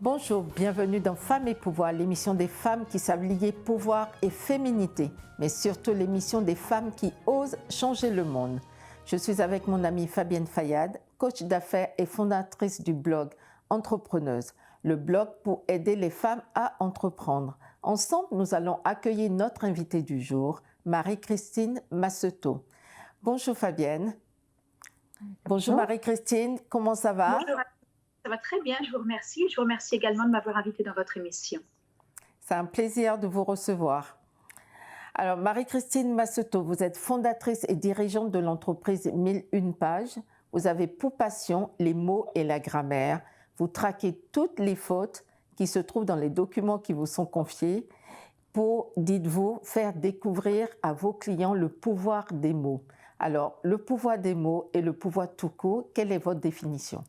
Bonjour, bienvenue dans Femmes et Pouvoir, l'émission des femmes qui savent lier pouvoir et féminité, mais surtout l'émission des femmes qui osent changer le monde. Je suis avec mon amie Fabienne Fayad, coach d'affaires et fondatrice du blog Entrepreneuse, le blog pour aider les femmes à entreprendre. Ensemble, nous allons accueillir notre invitée du jour, Marie-Christine Massetot. Bonjour Fabienne. Bonjour Marie-Christine, comment ça va? Bonjour, ça va très bien, je vous remercie. Je vous remercie également de m'avoir invitée dans votre émission. C'est un plaisir de vous recevoir. Alors, Marie-Christine Massetot, vous êtes fondatrice et dirigeante de l'entreprise 1001 pages. Vous avez pour passion les mots et la grammaire. Vous traquez toutes les fautes qui se trouvent dans les documents qui vous sont confiés pour, dites-vous, faire découvrir à vos clients le pouvoir des mots. Alors, le pouvoir des mots et le pouvoir tout court, quelle est votre définition?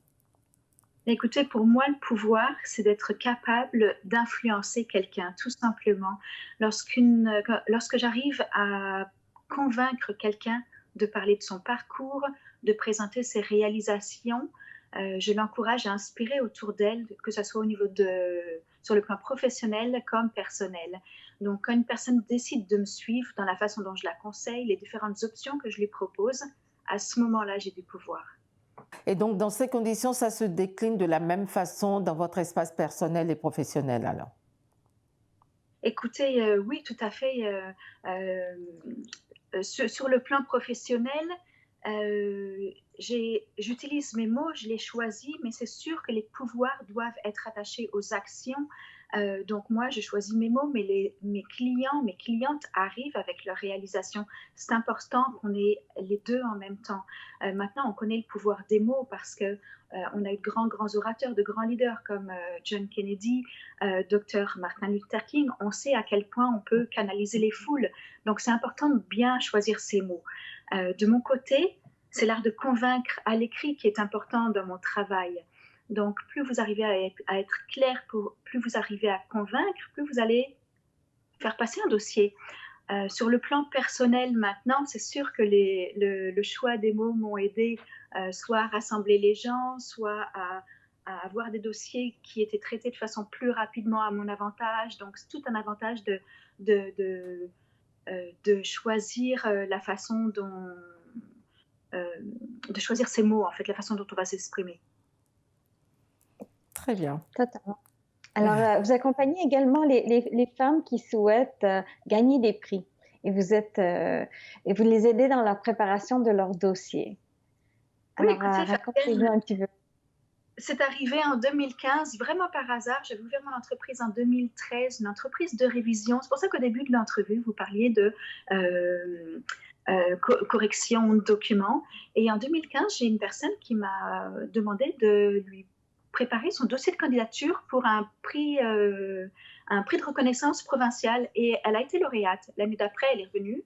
Écoutez, pour moi, le pouvoir, c'est d'être capable d'influencer quelqu'un, tout simplement. Lorsque j'arrive à convaincre quelqu'un de parler de son parcours, de présenter ses réalisations, je l'encourage à inspirer autour d'elle, que ce soit sur le plan professionnel comme personnel. Donc, quand une personne décide de me suivre dans la façon dont je la conseille, les différentes options que je lui propose, à ce moment-là, j'ai du pouvoir. Et donc, dans ces conditions, ça se décline de la même façon dans votre espace personnel et professionnel, alors? Écoutez, oui, tout à fait. Sur le plan professionnel, j'utilise mes mots, je les choisis, mais c'est sûr que les pouvoirs doivent être attachés aux actions. Donc moi, je choisis mes mots, mais mes clientes arrivent avec leur réalisation. C'est important qu'on ait les deux en même temps. Maintenant, on connaît le pouvoir des mots parce que on a eu de grands orateurs, de grands leaders comme John Kennedy, Dr Martin Luther King. On sait à quel point on peut canaliser les foules. Donc c'est important de bien choisir ses mots. De mon côté, c'est l'art de convaincre à l'écrit qui est important dans mon travail. Donc, plus vous arrivez à être clair, plus vous arrivez à convaincre, plus vous allez faire passer un dossier. Sur le plan personnel, maintenant, c'est sûr que le choix des mots m'ont aidé soit à rassembler les gens, soit à avoir des dossiers qui étaient traités de façon plus rapidement à mon avantage. Donc, c'est tout un avantage de choisir la façon de choisir ses mots, en fait, la façon dont on va s'exprimer. Très bien. Totalement. Alors, vous accompagnez également les femmes qui souhaitent gagner des prix et vous les aidez dans la préparation de leur dossier. Oui, alors, écoutez, racontez-nous un petit peu. C'est arrivé en 2015, vraiment par hasard. J'avais ouvert mon entreprise en 2013, une entreprise de révision. C'est pour ça qu'au début de l'entrevue, vous parliez de correction de documents. Et en 2015, j'ai une personne qui m'a demandé de lui préparer son dossier de candidature pour un prix de reconnaissance provinciale. Et elle a été lauréate. L'année d'après, elle est revenue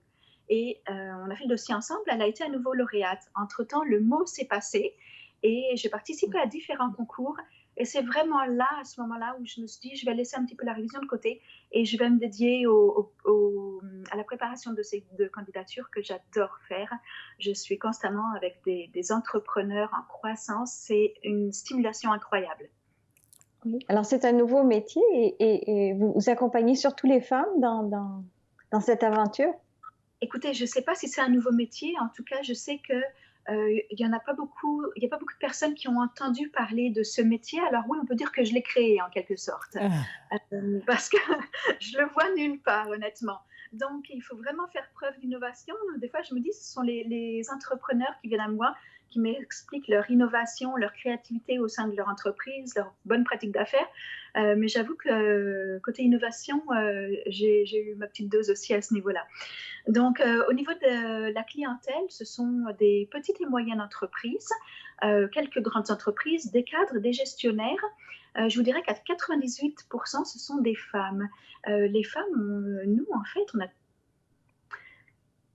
et on a fait le dossier ensemble. Elle a été à nouveau lauréate. Entre-temps, le mot s'est passé. Et j'ai participé à différents concours. Et c'est vraiment là, à ce moment-là, où je me suis dit, je vais laisser un petit peu la révision de côté et je vais me dédier à la préparation de candidatures que j'adore faire. Je suis constamment avec des entrepreneurs en croissance. C'est une stimulation incroyable. Alors, c'est un nouveau métier et vous accompagnez surtout les femmes dans cette aventure? Écoutez, je ne sais pas si c'est un nouveau métier. En tout cas, je sais que il n'y a pas beaucoup de personnes qui ont entendu parler de ce métier. Alors oui, on peut dire que je l'ai créé en quelque sorte, parce que je le vois nulle part, honnêtement. Donc, il faut vraiment faire preuve d'innovation. Des fois, je me dis, ce sont les entrepreneurs qui viennent à moi, qui m'expliquent leur innovation, leur créativité au sein de leur entreprise, leur bonne pratique d'affaires. Mais j'avoue que côté innovation, j'ai eu ma petite dose aussi à ce niveau-là. Donc, au niveau de la clientèle, ce sont des petites et moyennes entreprises, quelques grandes entreprises, des cadres, des gestionnaires. Je vous dirais qu'à 98%, ce sont des femmes. Les femmes, nous, en fait,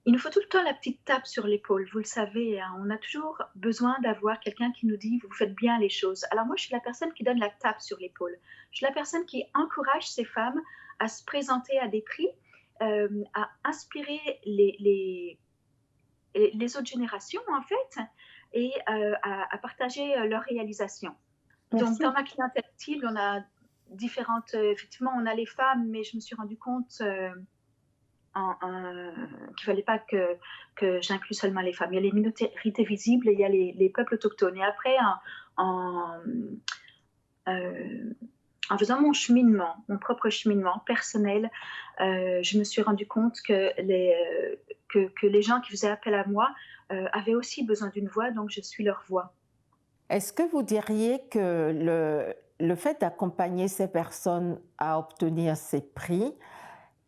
il nous faut tout le temps la petite tape sur l'épaule, vous le savez, hein, on a toujours besoin d'avoir quelqu'un qui nous dit « vous faites bien les choses ». Alors moi, je suis la personne qui donne la tape sur l'épaule. Je suis la personne qui encourage ces femmes à se présenter à des prix, à inspirer les autres générations, en fait, et à partager leurs réalisations. Merci. Donc, dans ma clientèle cible, on a différentes. Effectivement, on a les femmes, mais je me suis rendu compte qu'il fallait pas que j'inclue seulement les femmes. Il y a les minorités visibles et il y a les peuples autochtones. Et après, en, en faisant mon cheminement, mon propre cheminement personnel, je me suis rendu compte que les gens qui faisaient appel à moi avaient aussi besoin d'une voix, donc je suis leur voix. Est-ce que vous diriez que le fait d'accompagner ces personnes à obtenir ces prix,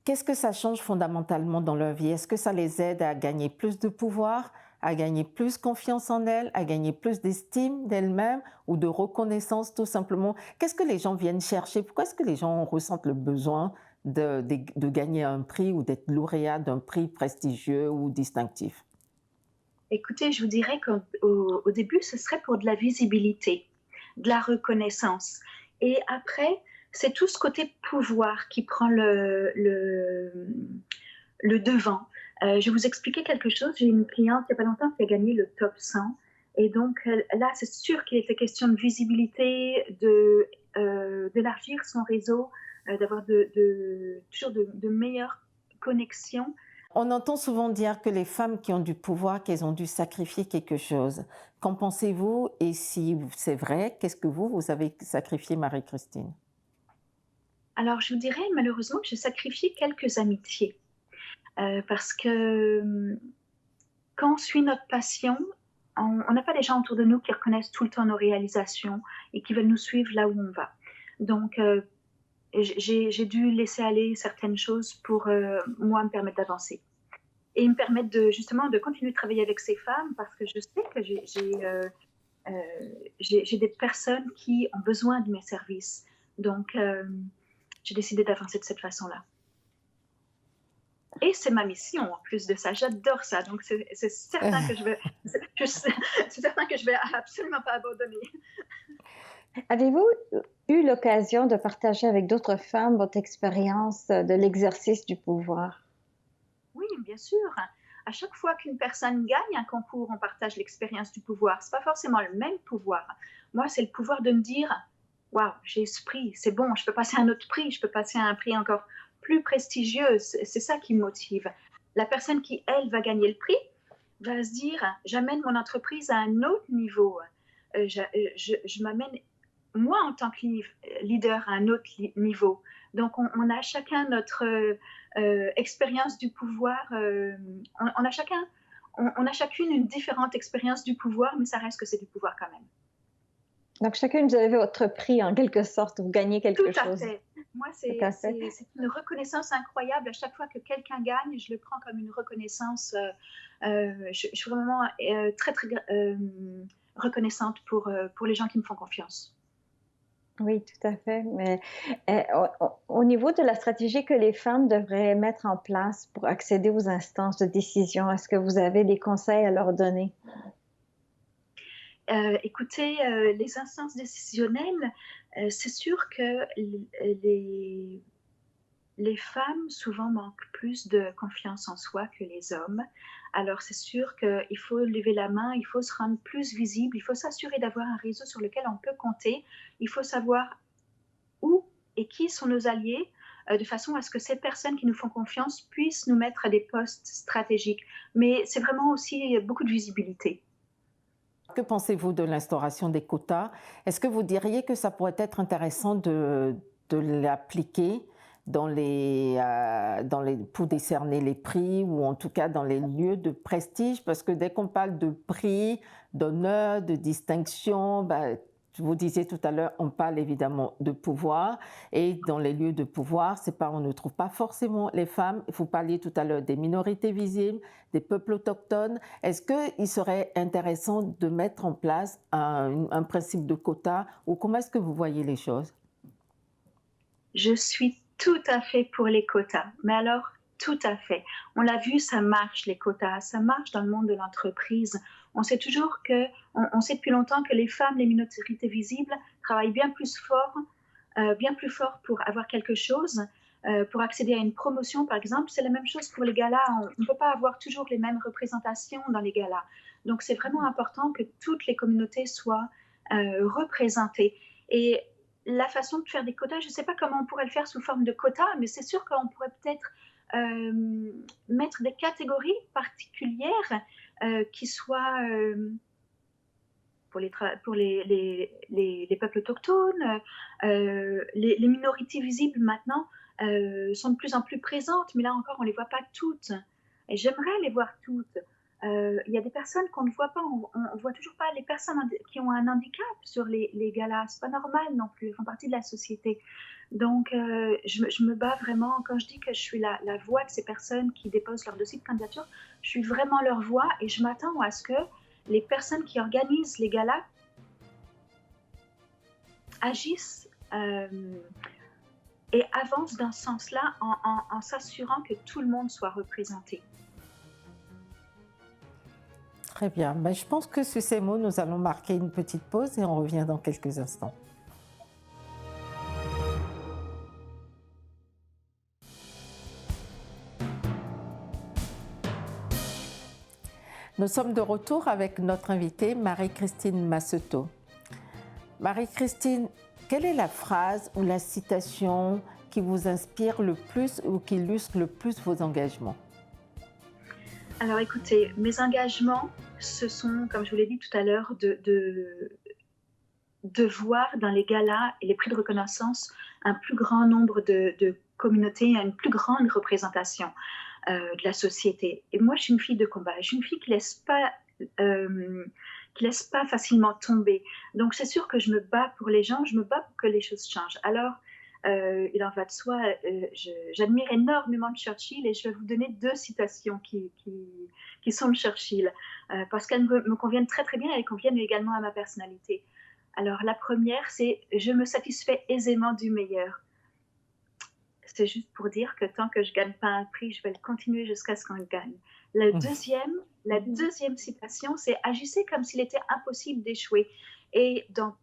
qu'est-ce que ça change fondamentalement dans leur vie? Est-ce que ça les aide à gagner plus de pouvoir, à gagner plus confiance en elles, à gagner plus d'estime d'elles-mêmes ou de reconnaissance tout simplement? Qu'est-ce que les gens viennent chercher? Pourquoi est-ce que les gens ressentent le besoin de gagner un prix ou d'être lauréat d'un prix prestigieux ou distinctif? Écoutez, je vous dirais qu'au début, ce serait pour de la visibilité, de la reconnaissance. Et après, c'est tout ce côté pouvoir qui prend le devant. Je vais vous expliquer quelque chose. J'ai une cliente il n'y a pas longtemps qui a gagné le top 100. Et donc là, c'est sûr qu'il était question de visibilité, d'élargir son réseau, d'avoir toujours de meilleures connexions. On entend souvent dire que les femmes qui ont du pouvoir, qu'elles ont dû sacrifier quelque chose. Qu'en pensez-vous? Et si c'est vrai, qu'est-ce que vous avez sacrifié, Marie-Christine? Alors, je vous dirais malheureusement que j'ai sacrifié quelques amitiés. Parce que quand on suit notre passion, on n'a pas des gens autour de nous qui reconnaissent tout le temps nos réalisations et qui veulent nous suivre là où on va. Donc, j'ai dû laisser aller certaines choses pour moi me permettre d'avancer et me permettre justement de continuer de travailler avec ces femmes parce que je sais que j'ai des personnes qui ont besoin de mes services. Donc, j'ai décidé d'avancer de cette façon-là. Et c'est ma mission en plus de ça. J'adore ça. Donc, c'est certain que c'est certain que je vais absolument pas abandonner. Avez-vous eu l'occasion de partager avec d'autres femmes votre expérience de l'exercice du pouvoir? Oui, bien sûr. À chaque fois qu'une personne gagne un concours, on partage l'expérience du pouvoir. C'est pas forcément le même pouvoir. Moi, c'est le pouvoir de me dire, waouh, j'ai ce prix, c'est bon, je peux passer à un autre prix, je peux passer à un prix encore plus prestigieux. C'est ça qui me motive. La personne qui, elle, va gagner le prix, va se dire, j'amène mon entreprise à un autre niveau. Je m'amène, moi, en tant que leader, à un autre niveau. Donc, on a chacun notre expérience du pouvoir. On a chacune une différente expérience du pouvoir, mais ça reste que c'est du pouvoir quand même. Donc, chacune, vous avez votre prix en quelque sorte, vous gagnez quelque chose. Tout à fait. Moi, c'est une reconnaissance incroyable. À chaque fois que quelqu'un gagne, je le prends comme une reconnaissance. Je suis vraiment très, très reconnaissante pour les gens qui me font confiance. Oui, tout à fait. Mais au niveau de la stratégie que les femmes devraient mettre en place pour accéder aux instances de décision, est-ce que vous avez des conseils à leur donner? Écoutez, les instances décisionnelles, c'est sûr que les femmes souvent manquent plus de confiance en soi que les hommes. Alors c'est sûr qu'il faut lever la main, il faut se rendre plus visible, il faut s'assurer d'avoir un réseau sur lequel on peut compter, il faut savoir où et qui sont nos alliés, de façon à ce que ces personnes qui nous font confiance puissent nous mettre à des postes stratégiques. Mais c'est vraiment aussi beaucoup de visibilité. Que pensez-vous de l'instauration des quotas? Est-ce que vous diriez que ça pourrait être intéressant de l'appliquer pour décerner les prix ou en tout cas dans les lieux de prestige? Parce que dès qu'on parle de prix, d'honneur, de distinction, vous disiez tout à l'heure, on parle évidemment de pouvoir et dans les lieux de pouvoir, on ne trouve pas forcément les femmes. Vous parliez tout à l'heure des minorités visibles, des peuples autochtones. Est-ce qu'il serait intéressant de mettre en place un principe de quota ou comment est-ce que vous voyez les choses? Je suis tout à fait pour les quotas, mais alors tout à fait. On l'a vu, ça marche les quotas, ça marche dans le monde de l'entreprise. On sait toujours on sait depuis longtemps que les femmes, les minorités visibles travaillent bien plus fort pour avoir quelque chose, pour accéder à une promotion par exemple. C'est la même chose pour les galas. On ne peut pas avoir toujours les mêmes représentations dans les galas. Donc c'est vraiment important que toutes les communautés soient représentées. Et la façon de faire des quotas, je ne sais pas comment on pourrait le faire sous forme de quotas, mais c'est sûr qu'on pourrait peut-être mettre des catégories particulières qui soient pour les peuples autochtones, les minorités visibles maintenant sont de plus en plus présentes, mais là encore, on ne les voit pas toutes. Et j'aimerais les voir toutes. Il y a des personnes qu'on ne voit pas, on ne voit toujours pas les personnes qui ont un handicap sur les galas. Ce n'est pas normal non plus, elles font partie de la société. Donc, je me bats vraiment, quand je dis que je suis la voix de ces personnes qui déposent leur dossier de candidature, je suis vraiment leur voix et je m'attends à ce que les personnes qui organisent les galas agissent et avancent dans ce sens-là en s'assurant que tout le monde soit représenté. Très bien. Ben, je pense que sur ces mots, nous allons marquer une petite pause et on revient dans quelques instants. Nous sommes de retour avec notre invitée Marie-Christine Massetot. Marie-Christine, quelle est la phrase ou la citation qui vous inspire le plus ou qui illustre le plus vos engagements? Alors écoutez, mes engagements, ce sont, comme je vous l'ai dit tout à l'heure, de voir dans les galas et les prix de reconnaissance un plus grand nombre de communautés, une plus grande représentation de la société. Et moi, je suis une fille de combat. Je suis une fille qui ne laisse pas facilement tomber. Donc, c'est sûr que je me bats pour les gens, je me bats pour que les choses changent. Alors, il en va de soi, j'admire énormément Churchill et je vais vous donner 2 citations qui sont de Churchill parce qu'elles me conviennent très très bien et elles conviennent également à ma personnalité. Alors, la première, c'est « Je me satisfais aisément du meilleur ». C'est juste pour dire que tant que je ne gagne pas un prix, je vais le continuer jusqu'à ce qu'on le gagne. La deuxième citation, c'est « Agissez comme s'il était impossible d'échouer ». Et dans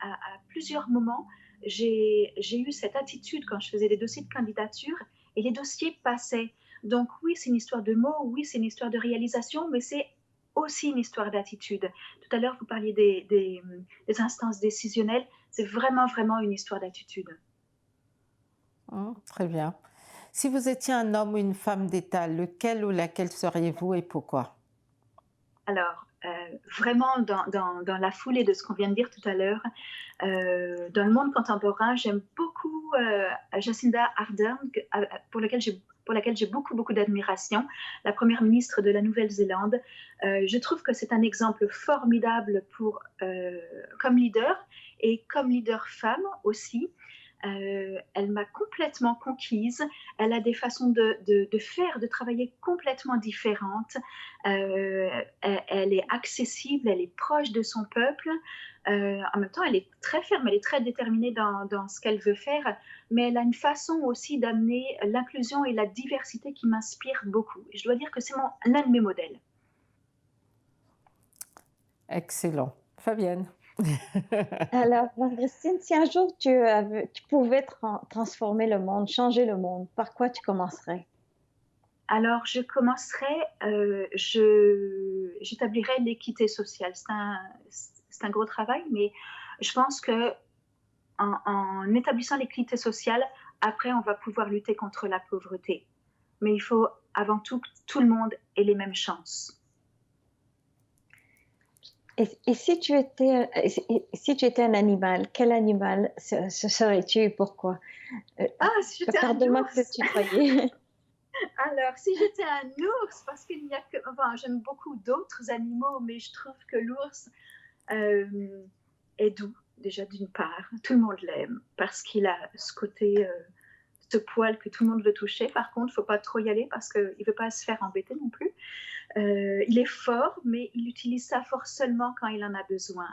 à plusieurs moments, j'ai eu cette attitude quand je faisais des dossiers de candidature et les dossiers passaient. Donc oui, c'est une histoire de mots, oui, c'est une histoire de réalisation, mais c'est aussi une histoire d'attitude. Tout à l'heure, vous parliez des instances décisionnelles. C'est vraiment, vraiment une histoire d'attitude. Très bien. Si vous étiez un homme ou une femme d'État, lequel ou laquelle seriez-vous et pourquoi? Alors, vraiment dans la foulée de ce qu'on vient de dire tout à l'heure, dans le monde contemporain, j'aime beaucoup Jacinda Ardern, pour laquelle j'ai beaucoup d'admiration, la première ministre de la Nouvelle-Zélande. Je trouve que c'est un exemple formidable comme leader et comme leader femme aussi. Elle m'a complètement conquise. Elle a des façons de faire, de travailler complètement différentes. Elle est accessible, elle est proche de son peuple. En même temps, elle est très ferme, elle est très déterminée dans ce qu'elle veut faire, mais elle a une façon aussi d'amener l'inclusion et la diversité qui m'inspire beaucoup. Je dois dire que c'est l'un de mes modèles. Excellent. Fabienne. Alors, Marie-Christine, si un jour tu pouvais transformer le monde, changer le monde, par quoi tu commencerais? Alors, je commencerais, j'établirais l'équité sociale. C'est un gros travail, mais je pense que en établissant l'équité sociale, après, on va pouvoir lutter contre la pauvreté. Mais il faut avant tout que tout le monde ait les mêmes chances. Et si tu étais un animal, quel animal serais-tu et pourquoi? Si j'étais un ours. De tutoyer. Alors, si j'étais un ours, parce qu'il n'y a que... Enfin, j'aime beaucoup d'autres animaux, mais je trouve que l'ours est doux, déjà d'une part. Tout le monde l'aime, parce qu'il a ce côté, ce poil que tout le monde veut toucher. Par contre, il ne faut pas trop y aller, parce qu'il ne veut pas se faire embêter non plus. Il est fort, mais il utilise sa force seulement quand il en a besoin.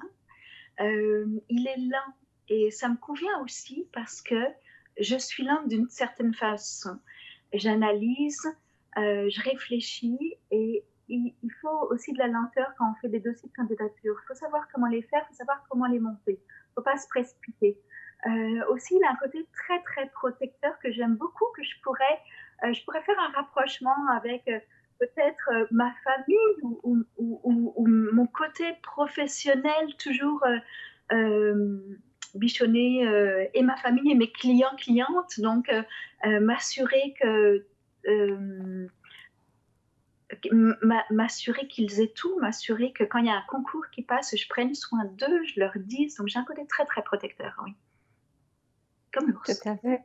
Il est lent, et ça me convient aussi, parce que je suis lente d'une certaine façon. J'analyse, je réfléchis et il faut aussi de la lenteur quand on fait des dossiers de candidature. Il faut savoir comment les faire, il faut savoir comment les monter. Il ne faut pas se précipiter. Aussi, il a un côté très, très protecteur que j'aime beaucoup, que je pourrais faire un rapprochement avec peut-être ma famille ou mon côté professionnel toujours bichonner et ma famille et mes clients, clientes. Donc, m'assurer que... m'assurer qu'ils aient tout, m'assurer que quand il y a un concours qui passe, je prenne soin d'eux, je leur dise. Donc j'ai un côté très, très protecteur, oui. Comme l'ours. Tout à fait.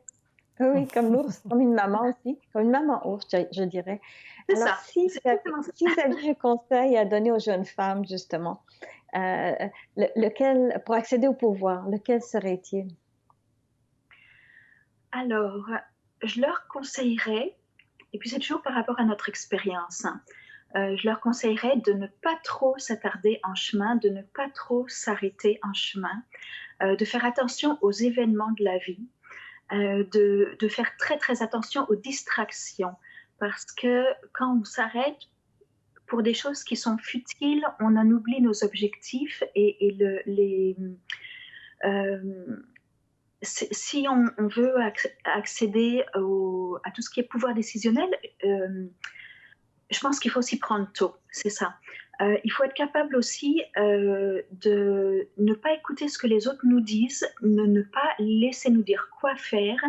Oui, comme l'ours, comme une maman aussi, comme une maman ours, je dirais. C'est Alors, ça, si c'est exactement ça. si vous aviez un conseil à donner aux jeunes femmes, justement, lequel, pour accéder au pouvoir, lequel serait-il? Alors, je leur conseillerais, et puis c'est toujours par rapport à notre expérience, hein, je leur conseillerais de ne pas trop s'attarder en chemin, de ne pas trop s'arrêter en chemin, de faire attention aux événements de la vie, de faire très très attention aux distractions, parce que quand on s'arrête pour des choses qui sont futiles, on en oublie nos objectifs et si on veut accéder à tout ce qui est pouvoir décisionnel, je pense qu'il faut s'y prendre tôt, c'est ça. Il faut être capable aussi de ne pas écouter ce que les autres nous disent, ne pas laisser nous dire quoi faire,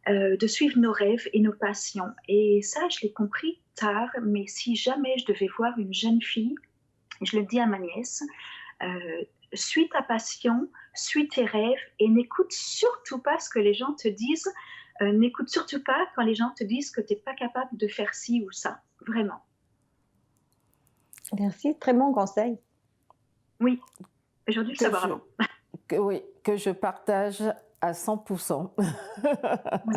de suivre nos rêves et nos passions. Et ça, je l'ai compris tard, mais si jamais je devais voir une jeune fille, je le dis à ma nièce, suis ta passion, suis tes rêves et n'écoute surtout pas ce que les gens te disent. N'écoute surtout pas quand les gens te disent que tu n'es pas capable de faire ci ou ça. Vraiment. Merci, très bon conseil. Oui, j'aurais dû le savoir avant. Oui, que je partage à 100%. Oui.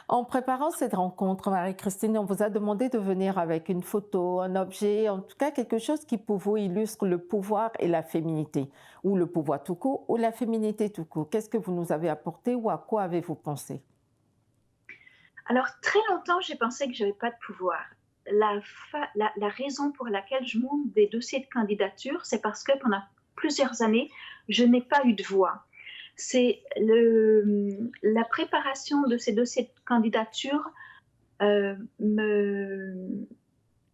En préparant cette rencontre, Marie-Christine, on vous a demandé de venir avec une photo, un objet, en tout cas quelque chose qui pour vous illustre le pouvoir et la féminité, ou le pouvoir tout court, ou la féminité tout court. Qu'est-ce que vous nous avez apporté ou à quoi avez-vous pensé? Alors, très longtemps, j'ai pensé que je n'avais pas de pouvoir. La raison pour laquelle je monte des dossiers de candidature, c'est parce que pendant plusieurs années, je n'ai pas eu de voix. C'est la préparation de ces dossiers de candidature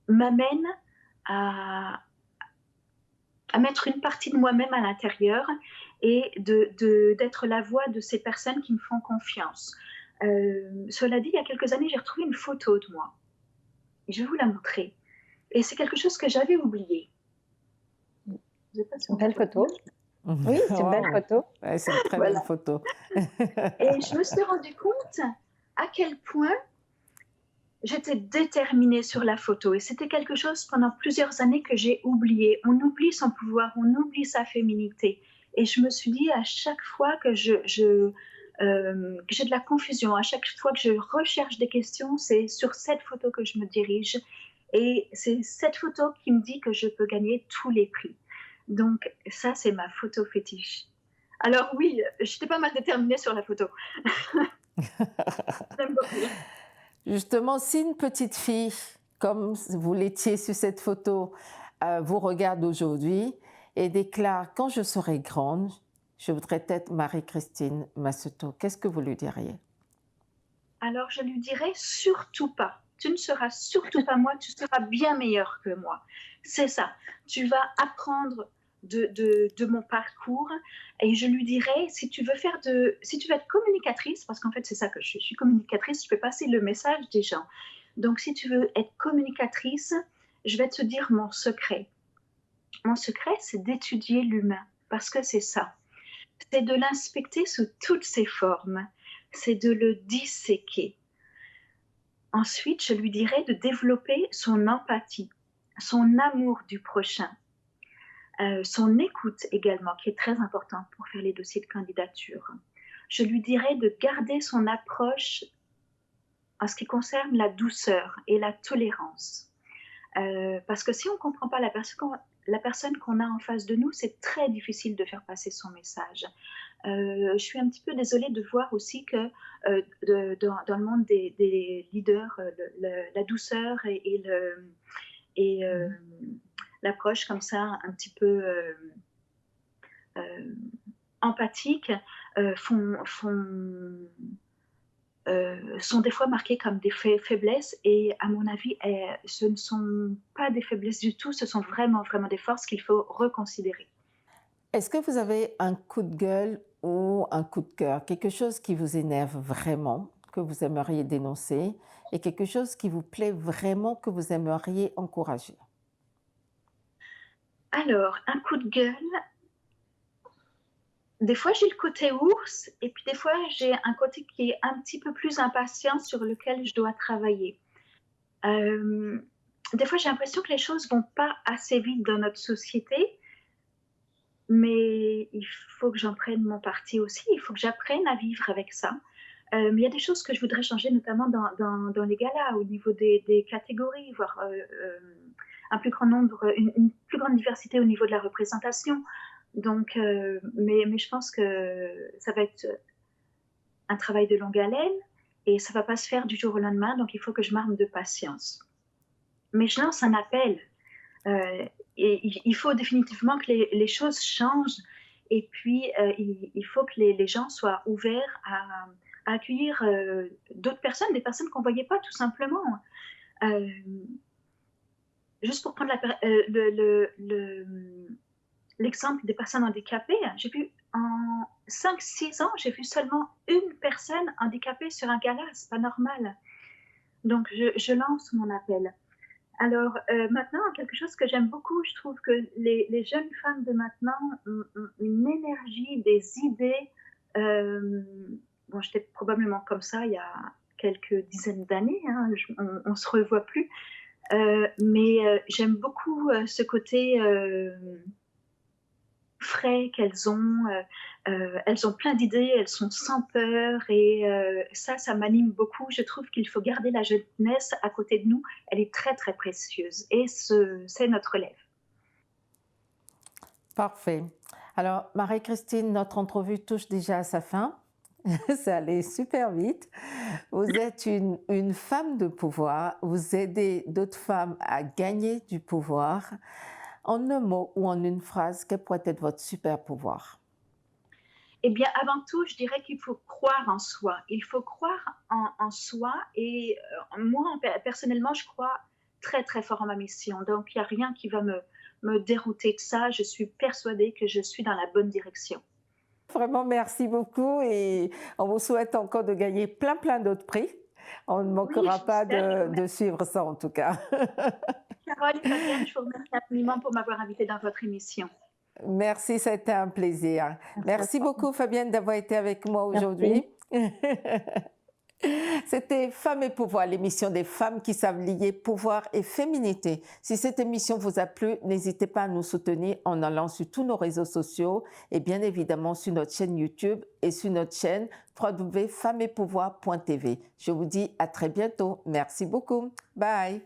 m'amène à mettre une partie de moi-même à l'intérieur et d'être la voix de ces personnes qui me font confiance. Cela dit, il y a quelques années, j'ai retrouvé une photo de moi. Et je vais vous la montrer. Et c'est quelque chose que j'avais oublié. C'est une belle photo. Oui, c'est une belle photo. Ouais, c'est une très belle photo. Et je me suis rendu compte à quel point j'étais déterminée sur la photo. Et c'était quelque chose pendant plusieurs années que j'ai oublié. On oublie son pouvoir, on oublie sa féminité. Et je me suis dit à chaque fois que j'ai de la confusion, à chaque fois que je recherche des questions, c'est sur cette photo que je me dirige. Et c'est cette photo qui me dit que je peux gagner tous les prix. Donc ça, c'est ma photo fétiche. Alors oui, j'étais pas mal déterminée sur la photo. J'aime beaucoup. Justement, si une petite fille, comme vous l'étiez sur cette photo, vous regarde aujourd'hui et déclare « Quand je serai grande, je voudrais être Marie-Christine Massetot », qu'est-ce que vous lui diriez? Alors, je lui dirais surtout pas. Tu ne seras surtout pas moi, tu seras bien meilleure que moi. C'est ça. Tu vas apprendre de mon parcours et je lui dirais, si tu veux être communicatrice, parce qu'en fait, c'est ça que je suis communicatrice, je peux passer le message des gens. Donc, si tu veux être communicatrice, je vais te dire mon secret. Mon secret, c'est d'étudier l'humain, parce que c'est ça. C'est de l'inspecter sous toutes ses formes. C'est de le disséquer. Ensuite, je lui dirais de développer son empathie, son amour du prochain, son écoute également, qui est très important pour faire les dossiers de candidature. Je lui dirais de garder son approche en ce qui concerne la douceur et la tolérance. Parce que si on ne comprend pas la personne qu'on a en face de nous, c'est très difficile de faire passer son message. Je suis un petit peu désolée de voir aussi que dans le monde des leaders, la douceur et l'approche comme ça un petit peu empathique sont des fois marquées comme des faiblesses et à mon avis, ce ne sont pas des faiblesses du tout, ce sont vraiment, vraiment des forces qu'il faut reconsidérer. Est-ce que vous avez un coup de gueule ou un coup de cœur, quelque chose qui vous énerve vraiment, que vous aimeriez dénoncer, et quelque chose qui vous plaît vraiment, que vous aimeriez encourager? Alors, un coup de gueule, des fois j'ai le côté ours et puis des fois j'ai un côté qui est un petit peu plus impatient sur lequel je dois travailler. Des fois j'ai l'impression que les choses vont pas assez vite dans notre société, mais il faut que j'en prenne mon parti aussi, il faut que j'apprenne à vivre avec ça. Mais il y a des choses que je voudrais changer, notamment dans les galas, au niveau des catégories, voire un plus grand nombre, une plus grande diversité au niveau de la représentation. Donc, mais je pense que ça va être un travail de longue haleine et ça va pas se faire du jour au lendemain, donc il faut que je m'arme de patience. Mais je lance un appel et il faut définitivement que les choses changent et puis il faut que les gens soient ouverts à accueillir d'autres personnes, des personnes qu'on ne voyait pas tout simplement. Euh, Juste pour prendre l'exemple des personnes handicapées, j'ai vu en 5-6 ans, j'ai vu seulement une personne handicapée sur un gala, c'est pas normal. Donc je lance mon appel. Alors maintenant, quelque chose que j'aime beaucoup, je trouve que les jeunes femmes de maintenant ont une énergie, des idées. Bon, j'étais probablement comme ça il y a quelques dizaines d'années, hein, on ne se revoit plus. Mais j'aime beaucoup ce côté frais qu'elles ont. Elles ont plein d'idées, elles sont sans peur et ça m'anime beaucoup. Je trouve qu'il faut garder la jeunesse à côté de nous. Elle est très, très précieuse et c'est notre relève. Parfait. Alors, Marie-Christine, notre entrevue touche déjà à sa fin. Ça allait super vite. Vous êtes une femme de pouvoir. Vous aidez d'autres femmes à gagner du pouvoir. En un mot ou en une phrase, quel pourrait être votre super pouvoir? Eh bien, avant tout, je dirais qu'il faut croire en soi. Il faut croire en soi et moi, personnellement, je crois très, très fort en ma mission. Donc, il n'y a rien qui va me dérouter de ça. Je suis persuadée que je suis dans la bonne direction. Vraiment, merci beaucoup et on vous souhaite encore de gagner plein d'autres prix. On ne manquera pas de suivre ça en tout cas. Carole et Fabienne, je vous remercie infiniment pour m'avoir invitée dans votre émission. Merci, c'était un plaisir. Merci beaucoup Fabienne d'avoir été avec moi aujourd'hui. C'était Femmes et Pouvoir, l'émission des femmes qui savent lier pouvoir et féminité. Si cette émission vous a plu, n'hésitez pas à nous soutenir en allant sur tous nos réseaux sociaux et bien évidemment sur notre chaîne YouTube et sur notre chaîne www.femmesetpouvoir.tv. Je vous dis à très bientôt. Merci beaucoup. Bye.